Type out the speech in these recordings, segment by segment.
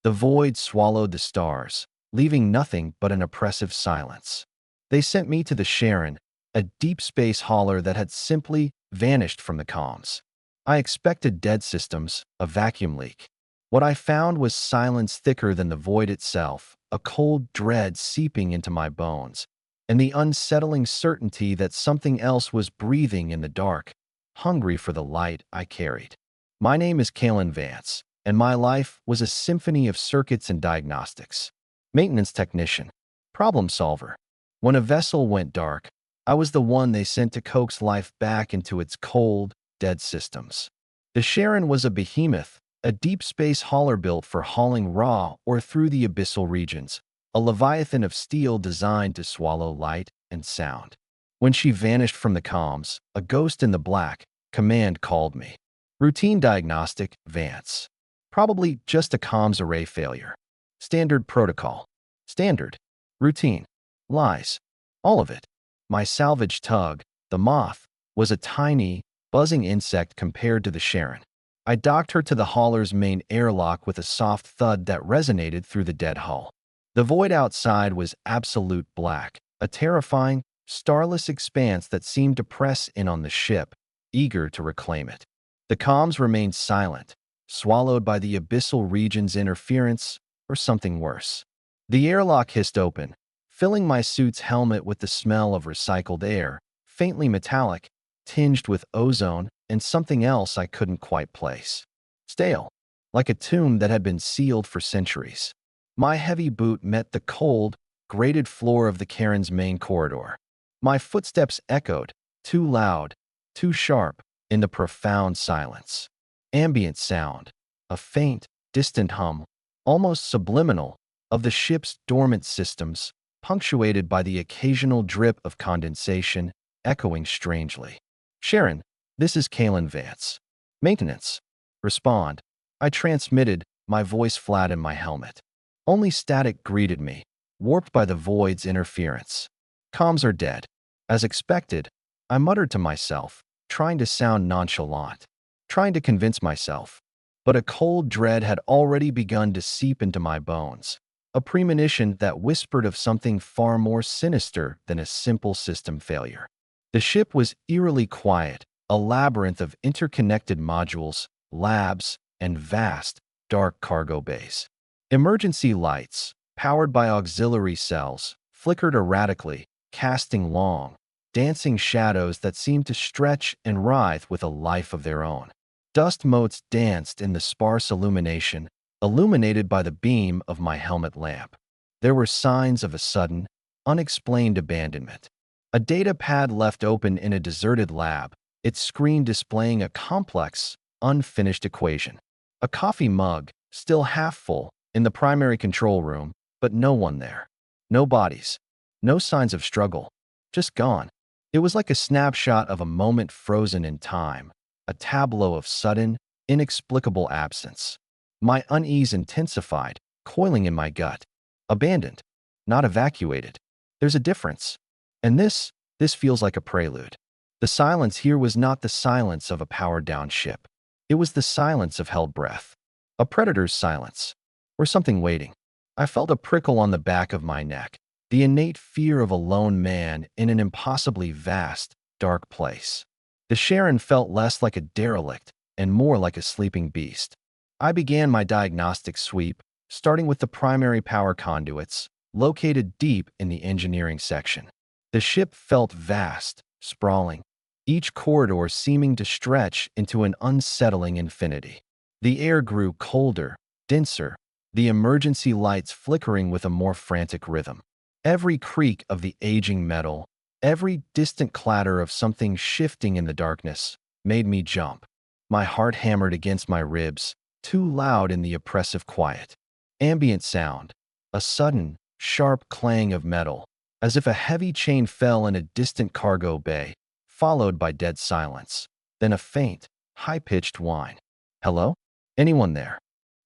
The void swallowed the stars, leaving nothing but an oppressive silence. They sent me to the Charon, a deep space hauler that had simply vanished from the comms. I expected dead systems, a vacuum leak. What I found was silence thicker than the void itself, a cold dread seeping into my bones, and the unsettling certainty that something else was breathing in the dark, hungry for the light I carried. My name is Kalen Vance, and my life was a symphony of circuits and diagnostics. Maintenance technician, problem solver. When a vessel went dark, I was the one they sent to coax life back into its cold, dead systems. The Charon was a behemoth, a deep space hauler built for hauling raw or through the abyssal regions, a leviathan of steel designed to swallow light and sound. When she vanished from the comms, a ghost in the black, command called me. Routine diagnostic, Vance. Probably just a comms array failure. Standard protocol. Standard. Routine. Lies. All of it. My salvage tug, the moth, was a tiny, buzzing insect compared to the Charon. I docked her to the hauler's main airlock with a soft thud that resonated through the dead hull. The void outside was absolute black, a terrifying, starless expanse that seemed to press in on the ship, eager to reclaim it. The comms remained silent, swallowed by the abyssal region's interference or something worse. The airlock hissed open, filling my suit's helmet with the smell of recycled air, faintly metallic, tinged with ozone and something else I couldn't quite place. Stale, like a tomb that had been sealed for centuries. My heavy boot met the cold, grated floor of the Charon's main corridor. My footsteps echoed, too loud, too sharp, in the profound silence. Ambient sound, a faint, distant hum, almost subliminal, of the ship's dormant systems, punctuated by the occasional drip of condensation, echoing strangely. Charon, this is Kalen Vance. Maintenance. Respond. I transmitted, my voice flat in my helmet. Only static greeted me, warped by the void's interference. Comms are dead. As expected, I muttered to myself, trying to sound nonchalant, trying to convince myself. But a cold dread had already begun to seep into my bones, a premonition that whispered of something far more sinister than a simple system failure. The ship was eerily quiet, a labyrinth of interconnected modules, labs, and vast, dark cargo bays. Emergency lights, powered by auxiliary cells, flickered erratically, casting long, dancing shadows that seemed to stretch and writhe with a life of their own. Dust motes danced in the sparse illumination, illuminated by the beam of my helmet lamp. There were signs of a sudden, unexplained abandonment. A data pad left open in a deserted lab, its screen displaying a complex, unfinished equation. A coffee mug, still half full, in the primary control room, but no one there. No bodies. No signs of struggle. Just gone. It was like a snapshot of a moment frozen in time, a tableau of sudden, inexplicable absence. My unease intensified, coiling in my gut. Abandoned, not evacuated. There's a difference. And this feels like a prelude. The silence here was not the silence of a powered-down ship. It was the silence of held breath. A predator's silence. Or something waiting. I felt a prickle on the back of my neck, the innate fear of a lone man in an impossibly vast, dark place. The Charon felt less like a derelict and more like a sleeping beast. I began my diagnostic sweep, starting with the primary power conduits, located deep in the engineering section. The ship felt vast, sprawling, each corridor seeming to stretch into an unsettling infinity. The air grew colder, denser, the emergency lights flickering with a more frantic rhythm. Every creak of the aging metal, every distant clatter of something shifting in the darkness, made me jump. My heart hammered against my ribs, too loud in the oppressive quiet. Ambient sound, a sudden, sharp clang of metal, as if a heavy chain fell in a distant cargo bay, followed by dead silence. Then a faint, high-pitched whine. Hello? Anyone there?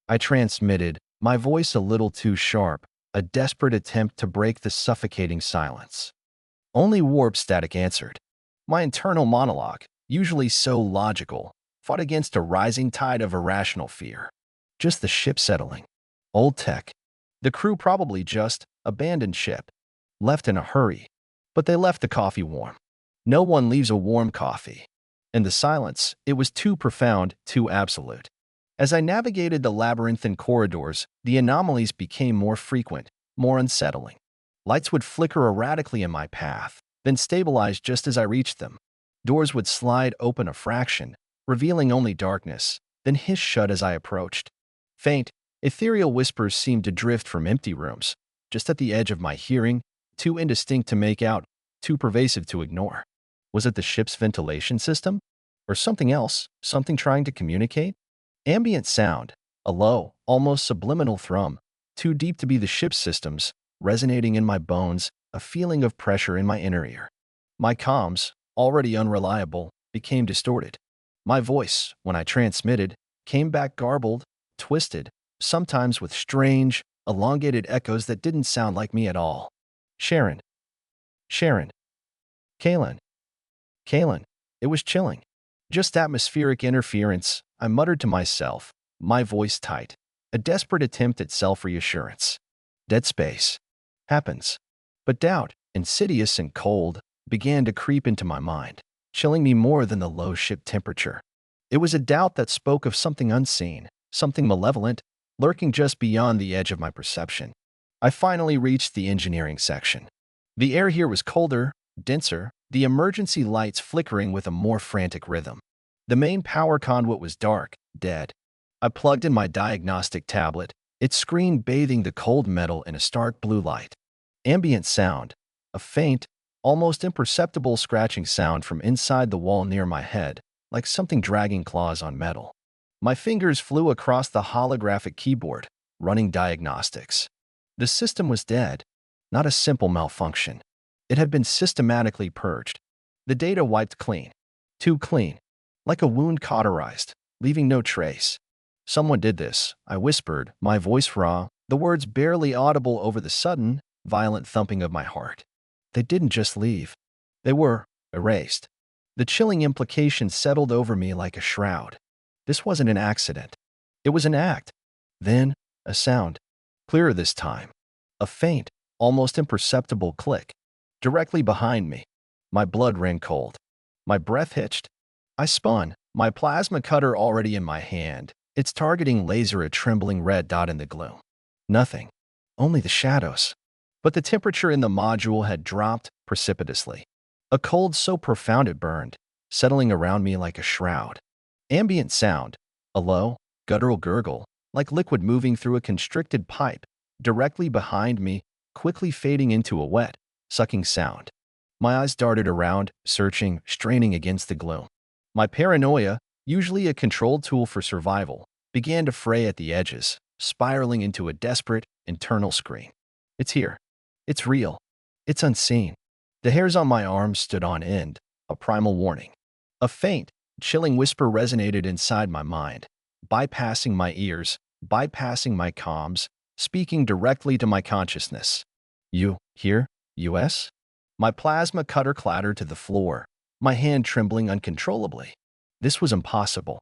I transmitted, my voice a little too sharp, a desperate attempt to break the suffocating silence. Only warp static answered. My internal monologue, usually so logical, fought against a rising tide of irrational fear. Just the ship settling. Old tech. The crew probably just abandoned ship, left in a hurry. But they left the coffee warm. No one leaves a warm coffee. And the silence, it was too profound, too absolute. As I navigated the labyrinthine corridors, the anomalies became more frequent, more unsettling. Lights would flicker erratically in my path, then stabilize just as I reached them. Doors would slide open a fraction, revealing only darkness, then hiss shut as I approached. Faint, ethereal whispers seemed to drift from empty rooms, just at the edge of my hearing, too indistinct to make out, too pervasive to ignore. Was it the ship's ventilation system? Or something else, something trying to communicate? Ambient sound, a low, almost subliminal thrum, too deep to be the ship's systems, resonating in my bones, a feeling of pressure in my inner ear. My comms, already unreliable, became distorted. My voice, when I transmitted, came back garbled, twisted, sometimes with strange, elongated echoes that didn't sound like me at all. Charon. Charon. Kalen. Kalen. It was chilling. Just atmospheric interference, I muttered to myself, my voice tight. A desperate attempt at self-reassurance. Dead space. Happens. But doubt, insidious and cold, began to creep into my mind, chilling me more than the low ship temperature. It was a doubt that spoke of something unseen, something malevolent, lurking just beyond the edge of my perception. I finally reached the engineering section. The air here was colder, denser, the emergency lights flickering with a more frantic rhythm. The main power conduit was dark, dead. I plugged in my diagnostic tablet, its screen bathing the cold metal in a stark blue light. Ambient sound, a faint, almost imperceptible scratching sound from inside the wall near my head, like something dragging claws on metal. My fingers flew across the holographic keyboard, running diagnostics. The system was dead, not a simple malfunction. It had been systematically purged. The data wiped clean. Too clean. Like a wound cauterized, leaving no trace. Someone did this, I whispered, my voice raw, the words barely audible over the sudden, violent thumping of my heart. They didn't just leave. They were erased. The chilling implication settled over me like a shroud. This wasn't an accident. It was an act. Then, a sound. Clearer this time. A faint, almost imperceptible click. Directly behind me. My blood ran cold. My breath hitched. I spun, my plasma cutter already in my hand, its targeting laser a trembling red dot in the gloom. Nothing. Only the shadows. But the temperature in the module had dropped precipitously. A cold so profound it burned, settling around me like a shroud. Ambient sound, a low, guttural gurgle, like liquid moving through a constricted pipe, directly behind me, quickly fading into a wet, sucking sound. My eyes darted around, searching, straining against the gloom. My paranoia, usually a controlled tool for survival, began to fray at the edges, spiraling into a desperate, internal scream. It's here. It's real. It's unseen. The hairs on my arms stood on end, a primal warning. A faint, chilling whisper resonated inside my mind, bypassing my ears, bypassing my comms, speaking directly to my consciousness. You, here, US? My plasma cutter clattered to the floor, my hand trembling uncontrollably. This was impossible.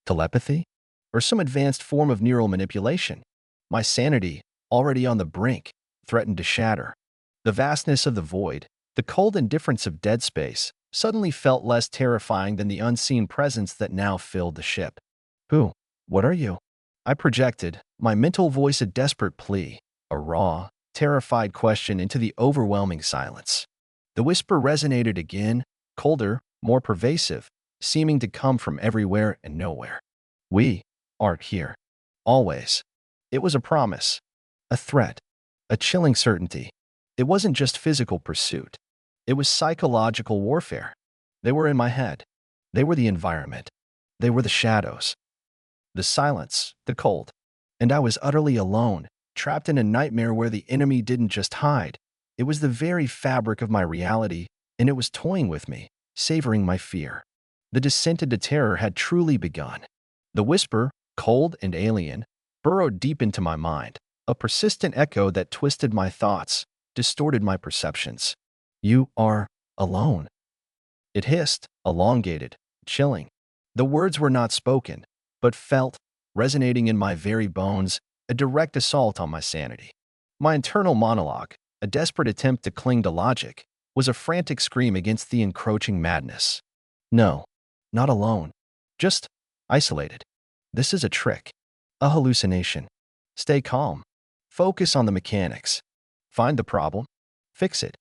Telepathy? Or some advanced form of neural manipulation? My sanity, already on the brink, threatened to shatter. The vastness of the void, the cold indifference of dead space, suddenly felt less terrifying than the unseen presence that now filled the ship. Who? What are you? I projected, my mental voice a desperate plea, a raw, terrified question into the overwhelming silence. The whisper resonated again, colder, more pervasive, seeming to come from everywhere and nowhere. We aren't here. Always. It was a promise. A threat. A chilling certainty. It wasn't just physical pursuit. It was psychological warfare. They were in my head. They were the environment. They were the shadows. The silence, the cold. And I was utterly alone, trapped in a nightmare where the enemy didn't just hide. It was the very fabric of my reality, and it was toying with me, savoring my fear. The descent into terror had truly begun. The whisper, cold and alien, burrowed deep into my mind, a persistent echo that twisted my thoughts, distorted my perceptions. You are alone. It hissed, elongated, chilling. The words were not spoken, but felt, resonating in my very bones, a direct assault on my sanity. My internal monologue, a desperate attempt to cling to logic, was a frantic scream against the encroaching madness. No, not alone. Just isolated. This is a trick. A hallucination. Stay calm. Focus on the mechanics. Find the problem. Fix it.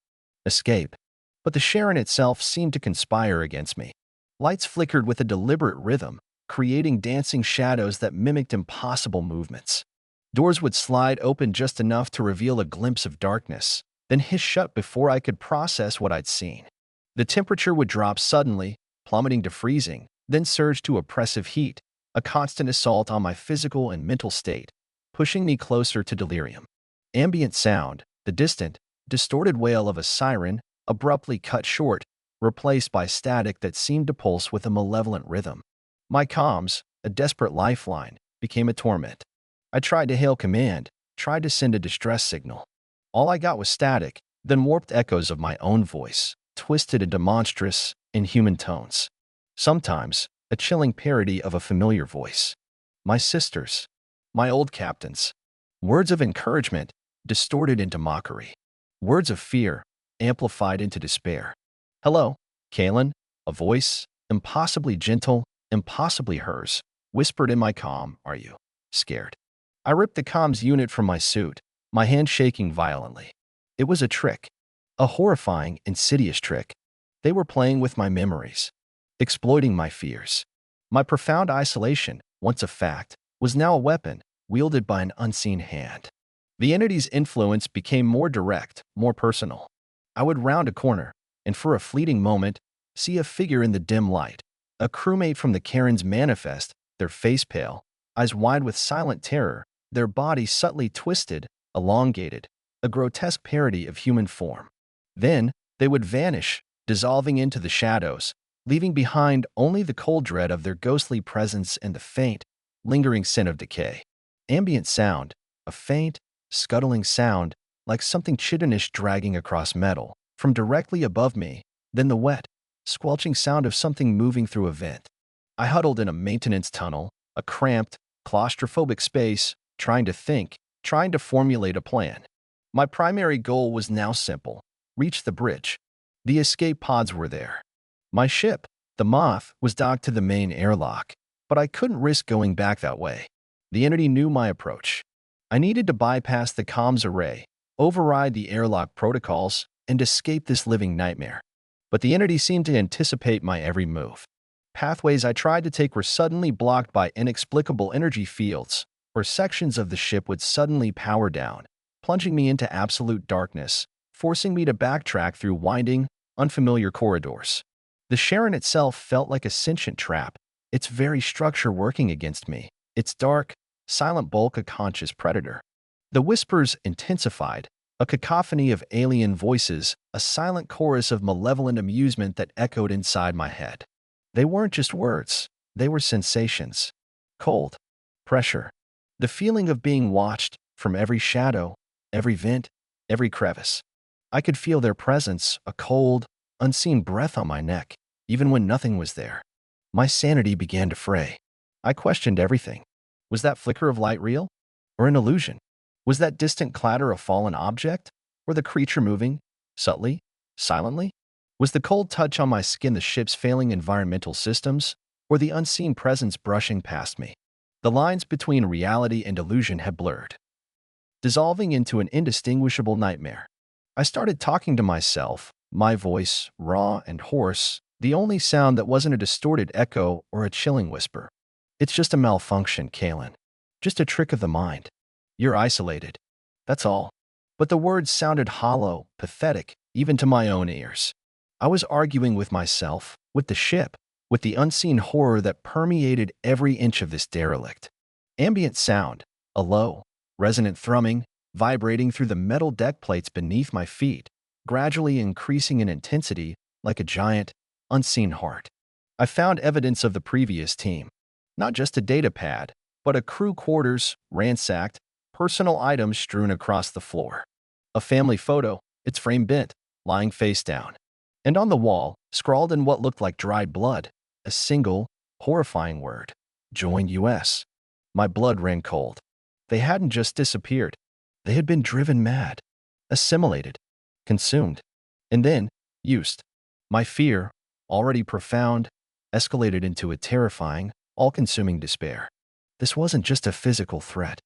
Escape. But the Charon itself seemed to conspire against me. Lights flickered with a deliberate rhythm, creating dancing shadows that mimicked impossible movements. Doors would slide open just enough to reveal a glimpse of darkness, then hiss shut before I could process what I'd seen. The temperature would drop suddenly, plummeting to freezing, then surge to oppressive heat, a constant assault on my physical and mental state, pushing me closer to delirium. Ambient sound, the distant, distorted wail of a siren, abruptly cut short, replaced by static that seemed to pulse with a malevolent rhythm. My comms, a desperate lifeline, became a torment. I tried to hail command, tried to send a distress signal. All I got was static, then warped echoes of my own voice, twisted into monstrous, inhuman tones. Sometimes, a chilling parody of a familiar voice. My sisters. My old captains. Words of encouragement, distorted into mockery. Words of fear, amplified into despair. Hello, Kalen, a voice, impossibly gentle, impossibly hers, whispered in my comm, are you scared? I ripped the comms unit from my suit, my hand shaking violently. It was a trick. A horrifying, insidious trick. They were playing with my memories, exploiting my fears. My profound isolation, once a fact, was now a weapon, wielded by an unseen hand. The entity's influence became more direct, more personal. I would round a corner, and for a fleeting moment, see a figure in the dim light, a crewmate from the Charon's manifest, their face pale, eyes wide with silent terror, their body subtly twisted, elongated, a grotesque parody of human form. Then, they would vanish, dissolving into the shadows, leaving behind only the cold dread of their ghostly presence and the faint, lingering scent of decay. Ambient sound, a faint, scuttling sound, like something chitinous dragging across metal, from directly above me, then the wet, squelching sound of something moving through a vent. I huddled in a maintenance tunnel, a cramped, claustrophobic space, trying to think, trying to formulate a plan. My primary goal was now simple: reach the bridge. The escape pods were there. My ship, the Moth, was docked to the main airlock, but I couldn't risk going back that way. The entity knew my approach. I needed to bypass the comms array, override the airlock protocols, and escape this living nightmare. But the entity seemed to anticipate my every move. Pathways I tried to take were suddenly blocked by inexplicable energy fields, or sections of the ship would suddenly power down, plunging me into absolute darkness, forcing me to backtrack through winding, unfamiliar corridors. The Charon itself felt like a sentient trap, its very structure working against me, its dark, silent bulk a conscious predator. The whispers intensified, a cacophony of alien voices, a silent chorus of malevolent amusement that echoed inside my head. They weren't just words, they were sensations. Cold, pressure, the feeling of being watched from every shadow, every vent, every crevice. I could feel their presence, a cold, unseen breath on my neck, even when nothing was there. My sanity began to fray. I questioned everything. Was that flicker of light real? Or an illusion? Was that distant clatter a fallen object? Or the creature moving, subtly, silently? Was the cold touch on my skin the ship's failing environmental systems? Or the unseen presence brushing past me? The lines between reality and illusion had blurred, dissolving into an indistinguishable nightmare. I started talking to myself, my voice, raw and hoarse, the only sound that wasn't a distorted echo or a chilling whisper. It's just a malfunction, Kalen. Just a trick of the mind. You're isolated. That's all. But the words sounded hollow, pathetic, even to my own ears. I was arguing with myself, with the ship, with the unseen horror that permeated every inch of this derelict. Ambient sound, a low, resonant thrumming, vibrating through the metal deck plates beneath my feet, gradually increasing in intensity like a giant, unseen heart. I found evidence of the previous team. Not just a data pad, but a crew quarters, ransacked, personal items strewn across the floor. A family photo, its frame bent, lying face down. And on the wall, scrawled in what looked like dried blood, a single, horrifying word: Join US. My blood ran cold. They hadn't just disappeared. They had been driven mad, assimilated, consumed, and then used. My fear, already profound, escalated into a terrifying, all-consuming despair. This wasn't just a physical threat.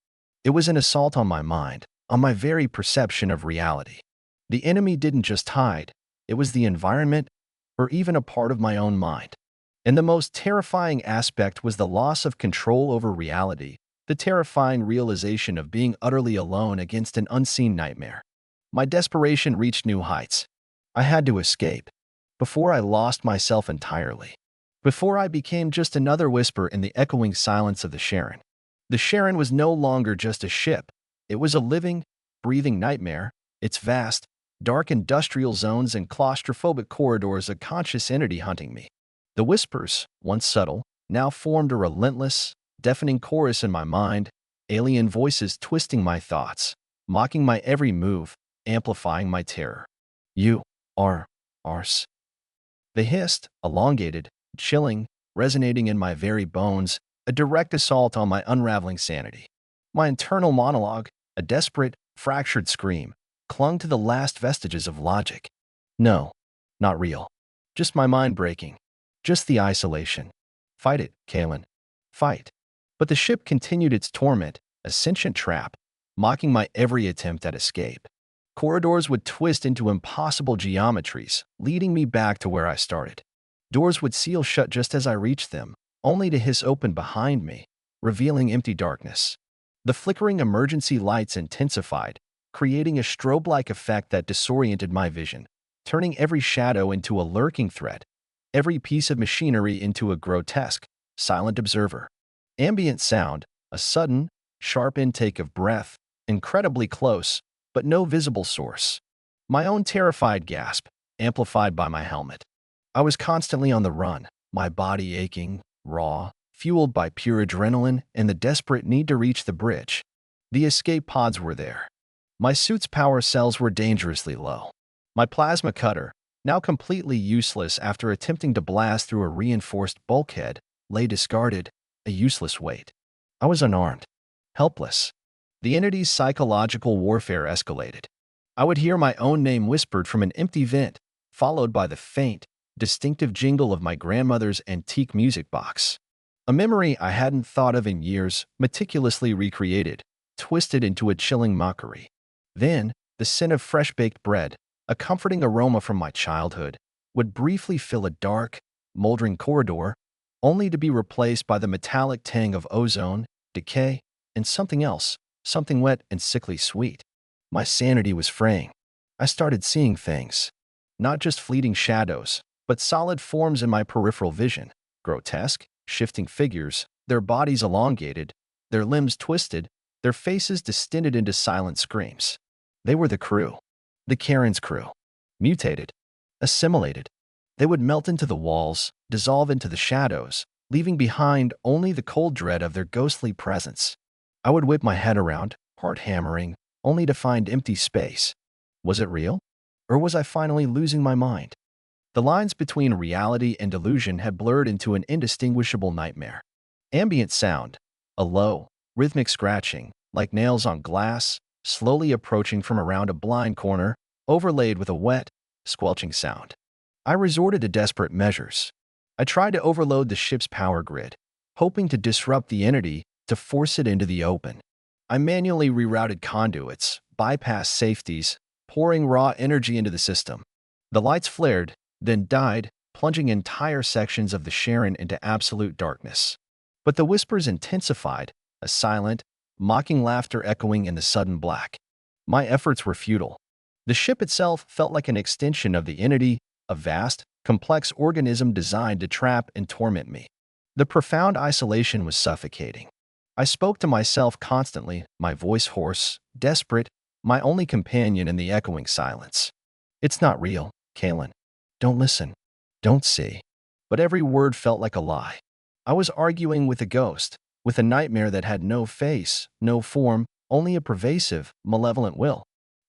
It was an assault on my mind, on my very perception of reality. The enemy didn't just hide. It was the environment, or even a part of my own mind. And the most terrifying aspect was the loss of control over reality, the terrifying realization of being utterly alone against an unseen nightmare. My desperation reached new heights. I had to escape, before I lost myself entirely. Before I became just another whisper in the echoing silence of the Charon. The Charon was no longer just a ship. It was a living, breathing nightmare, its vast, dark industrial zones and claustrophobic corridors a conscious entity hunting me. The whispers, once subtle, now formed a relentless, deafening chorus in my mind, alien voices twisting my thoughts, mocking my every move, amplifying my terror. You are ours. They hissed, elongated, chilling, resonating in my very bones, a direct assault on my unraveling sanity. My internal monologue, a desperate, fractured scream, clung to the last vestiges of logic. No, not real. Just my mind breaking. Just the isolation. Fight it, Kalen. Fight. But the ship continued its torment, a sentient trap, mocking my every attempt at escape. Corridors would twist into impossible geometries, leading me back to where I started. Doors would seal shut just as I reached them, only to hiss open behind me, revealing empty darkness. The flickering emergency lights intensified, creating a strobe-like effect that disoriented my vision, turning every shadow into a lurking threat, every piece of machinery into a grotesque, silent observer. Ambient sound, a sudden, sharp intake of breath, incredibly close, but no visible source. My own terrified gasp, amplified by my helmet. I was constantly on the run, my body aching, raw, fueled by pure adrenaline and the desperate need to reach the bridge. The escape pods were there. My suit's power cells were dangerously low. My plasma cutter, now completely useless after attempting to blast through a reinforced bulkhead, lay discarded, a useless weight. I was unarmed, helpless. The entity's psychological warfare escalated. I would hear my own name whispered from an empty vent, followed by the faint, distinctive jingle of my grandmother's antique music box. A memory I hadn't thought of in years, meticulously recreated, twisted into a chilling mockery. Then, the scent of fresh-baked bread, a comforting aroma from my childhood, would briefly fill a dark, moldering corridor, only to be replaced by the metallic tang of ozone, decay, and something else, something wet and sickly sweet. My sanity was fraying. I started seeing things. Not just fleeting shadows, but solid forms in my peripheral vision. Grotesque, shifting figures, their bodies elongated, their limbs twisted, their faces distended into silent screams. They were the crew. The Charon's crew. Mutated. Assimilated. They would melt into the walls, dissolve into the shadows, leaving behind only the cold dread of their ghostly presence. I would whip my head around, heart hammering, only to find empty space. Was it real? Or was I finally losing my mind? The lines between reality and delusion had blurred into an indistinguishable nightmare. Ambient sound, a low, rhythmic scratching, like nails on glass, slowly approaching from around a blind corner, overlaid with a wet, squelching sound. I resorted to desperate measures. I tried to overload the ship's power grid, hoping to disrupt the entity, to force it into the open. I manually rerouted conduits, bypassed safeties, pouring raw energy into the system. The lights flared, then died, plunging entire sections of the Charon into absolute darkness. But the whispers intensified, a silent, mocking laughter echoing in the sudden black. My efforts were futile. The ship itself felt like an extension of the entity, a vast, complex organism designed to trap and torment me. The profound isolation was suffocating. I spoke to myself constantly, my voice hoarse, desperate, my only companion in the echoing silence. It's not real, Kalen. Don't listen. Don't see. But every word felt like a lie. I was arguing with a ghost, with a nightmare that had no face, no form, only a pervasive, malevolent will.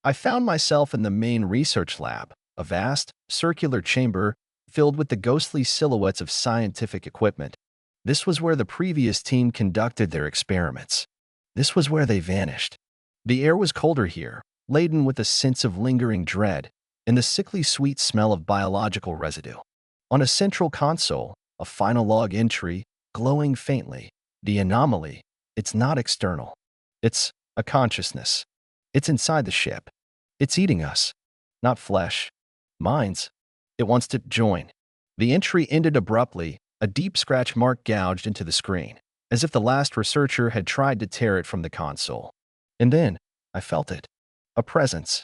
I found myself in the main research lab, a vast, circular chamber filled with the ghostly silhouettes of scientific equipment. This was where the previous team conducted their experiments. This was where they vanished. The air was colder here, laden with a sense of lingering dread and the sickly sweet smell of biological residue. On a central console, a final log entry, glowing faintly. The anomaly, it's not external. It's a consciousness. It's inside the ship. It's eating us. Not flesh. Minds. It wants to join. The entry ended abruptly, a deep scratch mark gouged into the screen, as if the last researcher had tried to tear it from the console. And then, I felt it. A presence.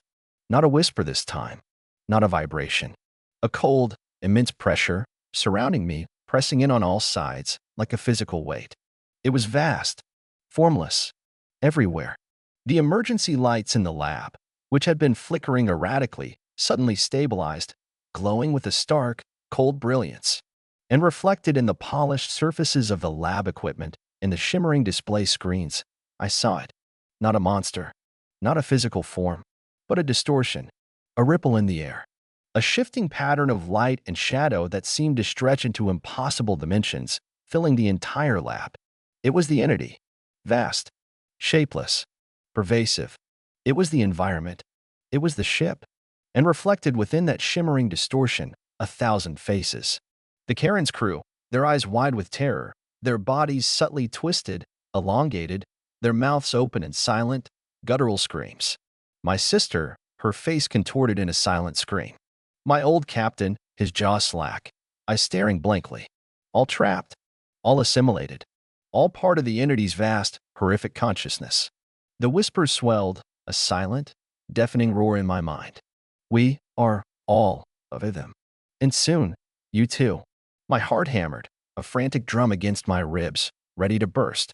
Not a whisper this time. Not a vibration. A cold, immense pressure, surrounding me, pressing in on all sides, like a physical weight. It was vast. Formless. Everywhere. The emergency lights in the lab, which had been flickering erratically, suddenly stabilized, glowing with a stark, cold brilliance, and reflected in the polished surfaces of the lab equipment and the shimmering display screens. I saw it. Not a monster. Not a physical form, but a distortion, a ripple in the air, a shifting pattern of light and shadow that seemed to stretch into impossible dimensions, filling the entire lab. It was the entity. Vast. Shapeless. Pervasive. It was the environment. It was the ship. And reflected within that shimmering distortion, 1,000 faces. The Charon's crew, their eyes wide with terror, their bodies subtly twisted, elongated, their mouths open in silent, guttural screams. My sister, her face contorted in a silent scream. My old captain, his jaw slack, I staring blankly. All trapped. All assimilated. All part of the entity's vast, horrific consciousness. The whispers swelled, a silent, deafening roar in my mind. We are all of them. And soon, you too. My heart hammered, a frantic drum against my ribs, ready to burst.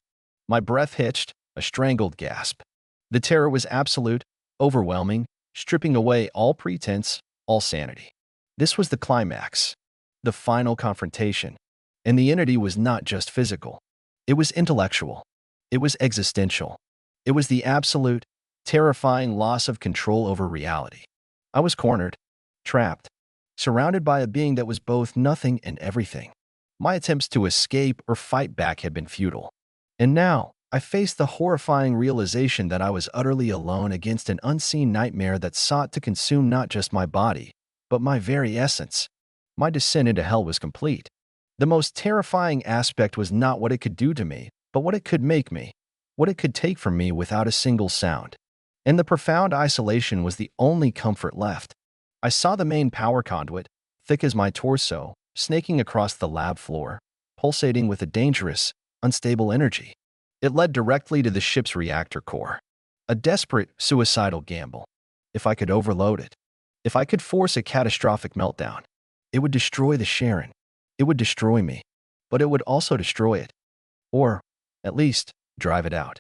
My breath hitched, a strangled gasp. The terror was absolute, overwhelming, stripping away all pretense, all sanity. This was the climax, the final confrontation. And the entity was not just physical. It was intellectual. It was existential. It was the absolute, terrifying loss of control over reality. I was cornered, trapped, surrounded by a being that was both nothing and everything. My attempts to escape or fight back had been futile. And now, I faced the horrifying realization that I was utterly alone against an unseen nightmare that sought to consume not just my body, but my very essence. My descent into hell was complete. The most terrifying aspect was not what it could do to me, but what it could make me, what it could take from me without a single sound. And the profound isolation was the only comfort left. I saw the main power conduit, thick as my torso, snaking across the lab floor, pulsating with a dangerous, unstable energy. It led directly to the ship's reactor core. A desperate, suicidal gamble. If I could overload it, if I could force a catastrophic meltdown, it would destroy the Charon. It would destroy me, but it would also destroy it. Or, at least, drive it out.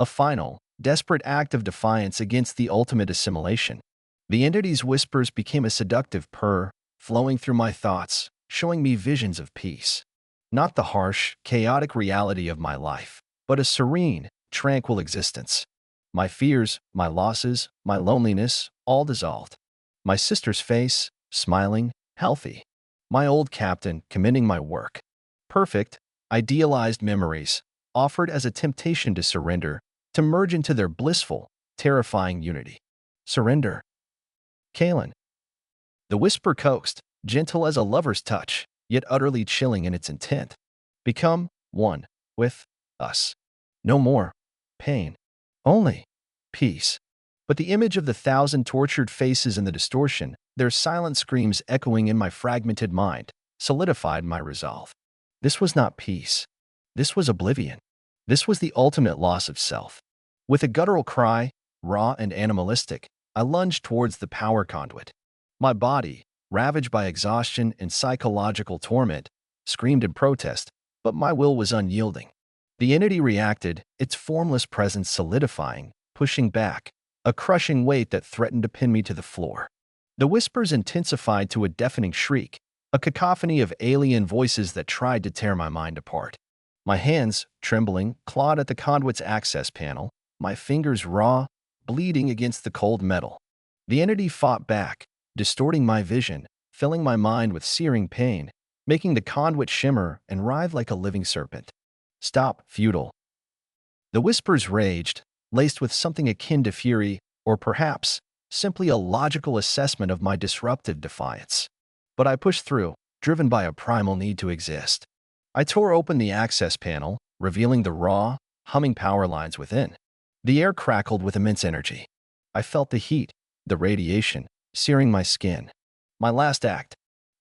A final, desperate act of defiance against the ultimate assimilation. The entity's whispers became a seductive purr, flowing through my thoughts, showing me visions of peace. Not the harsh, chaotic reality of my life, but a serene, tranquil existence. My fears, my losses, my loneliness, all dissolved. My sister's face, smiling, healthy. My old captain commending my work. Perfect, idealized memories, offered as a temptation to surrender, to merge into their blissful, terrifying unity. Surrender. Kalen. The whisper coaxed, gentle as a lover's touch, yet utterly chilling in its intent. Become one with us. No more pain. Only peace. But the image of the 1,000 tortured faces in the distortion, their silent screams echoing in my fragmented mind, solidified my resolve. This was not peace. This was oblivion. This was the ultimate loss of self. With a guttural cry, raw and animalistic, I lunged towards the power conduit. My body, ravaged by exhaustion and psychological torment, screamed in protest, but my will was unyielding. The entity reacted, its formless presence solidifying, pushing back, a crushing weight that threatened to pin me to the floor. The whispers intensified to a deafening shriek, a cacophony of alien voices that tried to tear my mind apart. My hands, trembling, clawed at the conduit's access panel, my fingers raw, bleeding against the cold metal. The entity fought back, distorting my vision, filling my mind with searing pain, making the conduit shimmer and writhe like a living serpent. Stop, futile. The whispers raged, laced with something akin to fury, or perhaps simply a logical assessment of my disruptive defiance. But I pushed through, driven by a primal need to exist. I tore open the access panel, revealing the raw, humming power lines within. The air crackled with immense energy. I felt the heat, the radiation, searing my skin. My last act,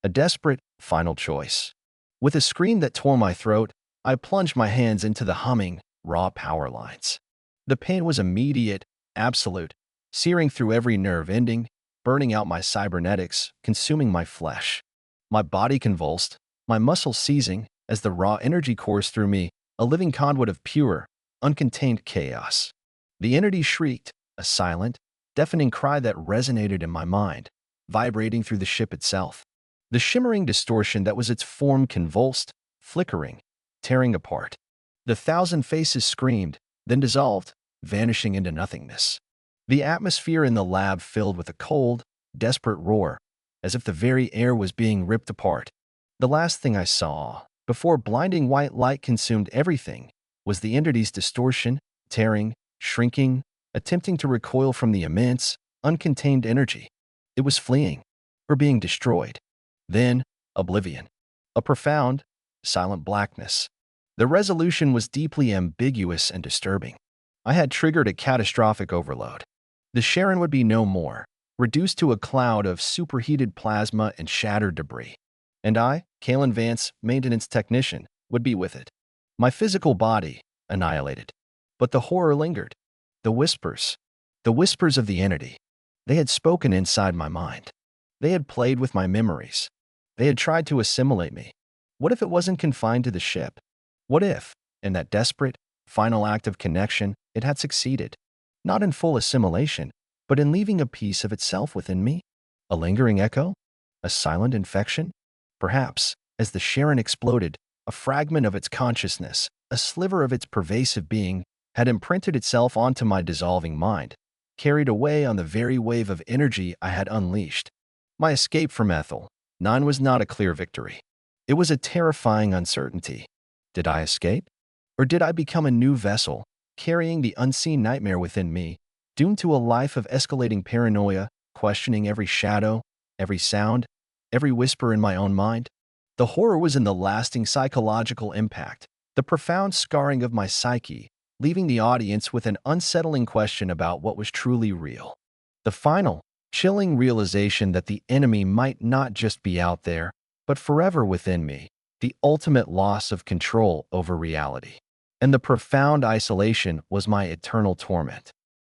a desperate, final choice. With a scream that tore my throat, I plunged my hands into the humming, raw power lines. The pain was immediate, absolute, searing through every nerve ending, burning out my cybernetics, consuming my flesh. My body convulsed, my muscles seizing, as the raw energy coursed through me, a living conduit of pure, uncontained chaos. The entity shrieked, a silent, deafening cry that resonated in my mind, vibrating through the ship itself. The shimmering distortion that was its form convulsed, flickering, tearing apart. The thousand faces screamed, then dissolved, vanishing into nothingness. The atmosphere in the lab filled with a cold, desperate roar, as if the very air was being ripped apart. The last thing I saw, before blinding white light consumed everything, was the entity's distortion, tearing, shrinking, attempting to recoil from the immense, uncontained energy. It was fleeing, or being destroyed. Then, oblivion. A profound, silent blackness. The resolution was deeply ambiguous and disturbing. I had triggered a catastrophic overload. The Charon would be no more, reduced to a cloud of superheated plasma and shattered debris. And I, Kalen Vance, maintenance technician, would be with it. My physical body, annihilated. But the horror lingered. The whispers of the entity. They had spoken inside my mind. They had played with my memories. They had tried to assimilate me. What if it wasn't confined to the ship? What if, in that desperate, final act of connection, it had succeeded? Not in full assimilation, but in leaving a piece of itself within me? A lingering echo? A silent infection? Perhaps, as the Charon exploded, a fragment of its consciousness, a sliver of its pervasive being, had imprinted itself onto my dissolving mind, carried away on the very wave of energy I had unleashed. My escape from Ethel 9 was not a clear victory. It was a terrifying uncertainty. Did I escape? Or did I become a new vessel, carrying the unseen nightmare within me, doomed to a life of escalating paranoia, questioning every shadow, every sound, every whisper in my own mind? The horror was in the lasting psychological impact, the profound scarring of my psyche, leaving the audience with an unsettling question about what was truly real. The final, chilling realization that the enemy might not just be out there, but forever within me, the ultimate loss of control over reality. And the profound isolation was my eternal torment.